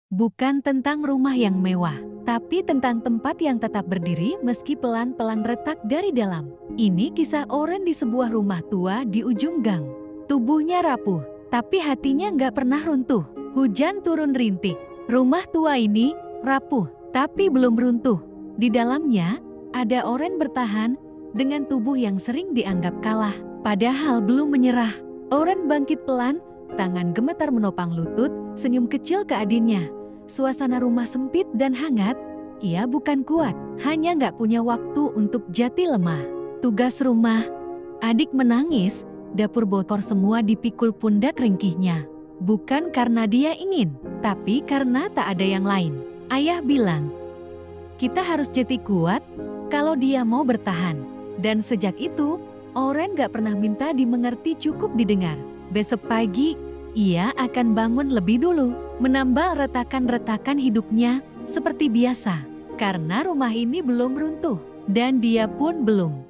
Bukan tentang rumah yang mewah, tapi tentang tempat yang tetap berdiri meski pelan-pelan retak dari dalam. Ini kisah Oren di sebuah rumah tua di ujung gang. Tubuhnya rapuh, tapi hatinya nggak pernah runtuh. Hujan turun rintik. Rumah tua ini rapuh, tapi belum runtuh. Di dalamnya, ada Oren bertahan dengan tubuh yang sering dianggap kalah. Padahal belum menyerah. Oren bangkit pelan, tangan gemetar menopang lutut, senyum kecil ke adiknya. Suasana rumah sempit dan hangat, ia bukan kuat, hanya nggak punya waktu untuk jati lemah. Tugas rumah, adik menangis, dapur bocor semua dipikul pundak ringkihnya. Bukan karena dia ingin, tapi karena tak ada yang lain. Ayah bilang, kita harus jati kuat kalau dia mau bertahan. Dan sejak itu, Oren gak pernah minta dimengerti, cukup didengar. Besok pagi, ia akan bangun lebih dulu, menambah retakan-retakan hidupnya seperti biasa. Karena rumah ini belum runtuh, dan dia pun belum.